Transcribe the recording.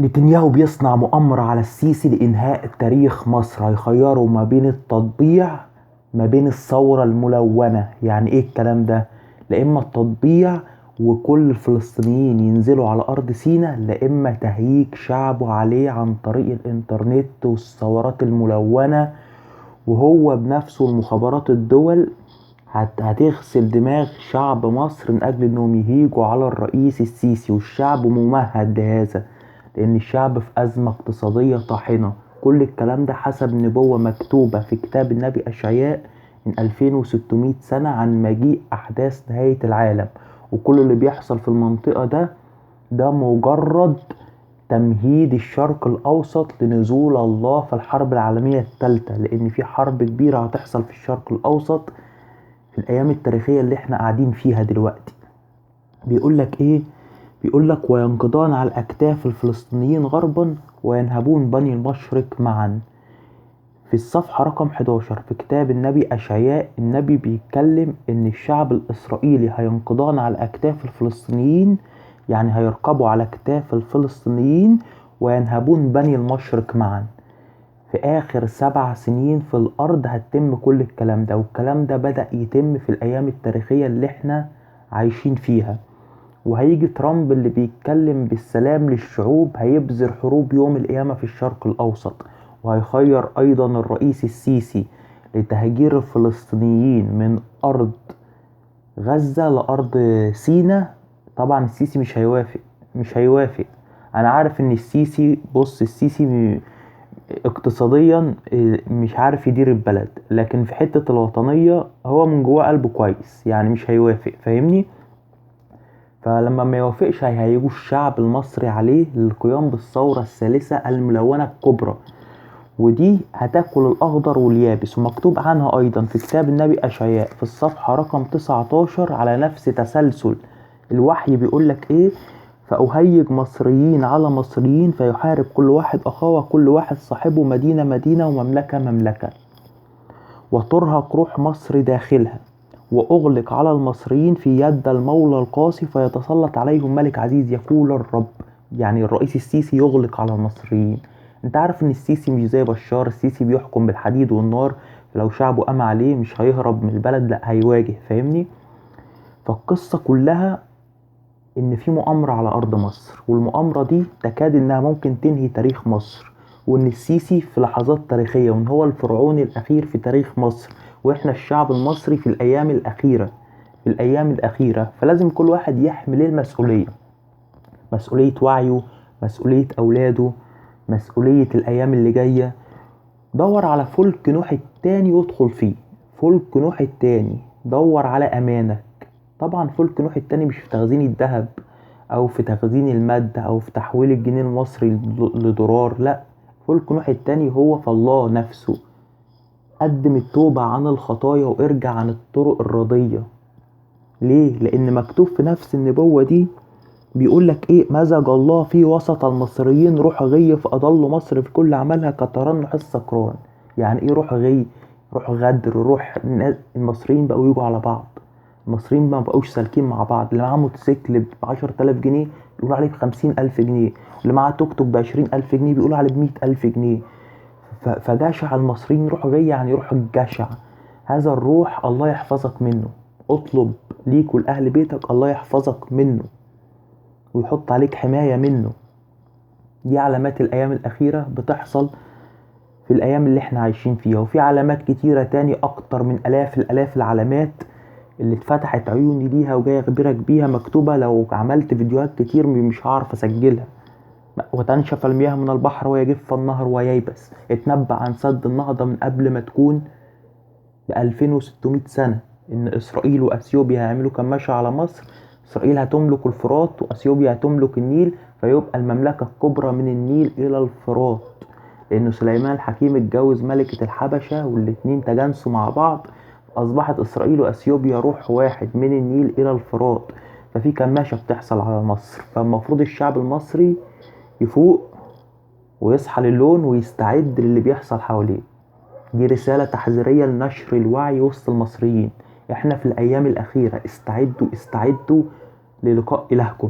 نتنياهو بيصنع مؤامرة على السيسي لإنهاء تاريخ مصر. هيخيروا ما بين التطبيع ما بين الثورة الملونة. يعني ايه الكلام ده؟ لا اما التطبيع وكل الفلسطينيين ينزلوا على أرض سيناء، لا اما تهييج شعبه عليه عن طريق الانترنت والثورات الملونة. وهو بنفسه المخابرات الدول هتغسل دماغ شعب مصر من أجل إنهم يهيجوا على الرئيس السيسي، والشعب ممهد لهذا لأن الشعب في أزمة اقتصادية طاحنة. كل الكلام ده حسب نبوة مكتوبة في كتاب النبي أشعياء من 2600 سنة عن مجيء أحداث نهاية العالم. وكل اللي بيحصل في المنطقة ده مجرد تمهيد الشرق الأوسط لنزول الله في الحرب العالمية الثالثة، لأن في حرب كبيرة هتحصل في الشرق الأوسط في الأيام التاريخية اللي احنا قاعدين فيها دلوقتي. بيقولك ايه؟ بيقولك وينقضان على الأكتاف الفلسطينيين غربا وينهبون بني المشرق معا. في الصفحة رقم 11 في كتاب النبي أشعياء، النبي بيتكلم ان الشعب الإسرائيلي هينقضان على أكتاف الفلسطينيين، يعني هيركبوا على أكتاف الفلسطينيين وينهبون بني المشرق معا. في آخر 7 سنين في الأرض هتتم كل الكلام ده، والكلام ده بدأ يتم في الأيام التاريخية اللي احنا عايشين فيها. وهيجي ترامب اللي بيتكلم بالسلام للشعوب هيبذر حروب يوم القيامة في الشرق الأوسط، وهيخير أيضا الرئيس السيسي لتهجير الفلسطينيين من أرض غزة لأرض سيناء. طبعا السيسي مش هيوافق. أنا عارف إن السيسي، بص، السيسي اقتصاديا مش عارف يدير البلد، لكن في حتة الوطنية هو من جواه قلبه كويس، يعني مش هيوافق، فاهمني؟ فلما ما يوافقش هيهيجوا الشعب المصري عليه للقيام بالثورة الثالثة الملونة الكبرى، ودي هتاكل الأخضر واليابس. ومكتوب عنها أيضا في كتاب النبي أشعياء في الصفحة رقم 19 على نفس تسلسل الوحي. بيقولك إيه؟ فأهيج مصريين على مصريين فيحارب كل واحد أخاه وكل واحد صاحبه، مدينة مدينة ومملكة مملكة، وترهق روح مصر داخلها، وأغلق على المصريين في يد المولى القاسي فيتسلط عليهم ملك عزيز يقول الرب. يعني الرئيس السيسي يغلق على المصريين. انت عارف ان السيسي مش زي بشار، السيسي بيحكم بالحديد والنار، لو شعبه قام عليه مش هيهرب من البلد، لا هيواجه، فاهمني؟ فالقصة كلها ان في مؤامرة على ارض مصر، والمؤامرة دي تكاد انها ممكن تنهي تاريخ مصر، وان السيسي في لحظات تاريخية، وان هو الفرعون الاخير في تاريخ مصر، واحنا الشعب المصري في الايام الاخيرة. فلازم كل واحد يحمل المسؤولية، مسؤولية وعيه، مسؤولية اولاده، مسؤولية الايام اللي جاية. دور على فلك نوح التاني وادخل فيه. فلك نوح التاني دور على امانك. طبعا فلك نوح التاني مش في تخزين الذهب او في تخزين المادة او في تحويل الجنيه المصري لدولار، لا، فلك نوح التاني هو في الله نفسه. قدم التوبة عن الخطايا وارجع عن الطرق الرضية. ليه؟ لان مكتوب في نفس النبوة دي بيقولك ايه؟ مزج الله في وسط المصريين روح غي فأضل مصر في كل عملها كترنح السكران. يعني ايه روح غي؟ روح غدر، روح المصريين بقوا يجوا على بعض. المصريين ما بقوش سالكين مع بعض. اللي معاه موتوسيكل ب10,000 جنيه بيقولوا عليه ب50,000 جنيه، واللي معاه توك توك ب20,000 جنيه بيقولوا عليه ب100,000 جنيه. فجشع المصريين روح غي، يعني روح الجشع. هذا الروح الله يحفظك منه. اطلب ليك ولأهل بيتك الله يحفظك منه ويحط عليك حماية منه. دي علامات الأيام الأخيرة بتحصل في الأيام اللي احنا عايشين فيها، وفي علامات كتيرة تاني أكتر من آلاف العلامات اللي اتفتحت عيوني ليها وجاي أخبرك بيها، مكتوبة. لو عملت فيديوهات كتير مش هعرف أسجلها. وتنشف المياه من البحر ويجف النهر وييبس. اتنبأ عن سد النهضة من قبل ما تكون ب2600 سنة، إن إسرائيل وأثيوبيا هيعملوا كماشة على مصر. إسرائيل هتملك الفرات وأثيوبيا هتملك النيل، فيبقى المملكة الكبرى من النيل إلى الفرات، لأن سليمان الحكيم اتجوز ملكة الحبشة والاتنين تجانسوا مع بعض، أصبحت إسرائيل وأثيوبيا روح واحد من النيل إلى الفرات. ففي كماشة بتحصل على مصر. فالمفروض الشعب المصري يفوق ويصحى للون ويستعد للي بيحصل حواليه. دي رسالة تحذيرية لنشر الوعي وسط المصريين. احنا في الأيام الأخيرة، استعدوا للقاء إلهكم.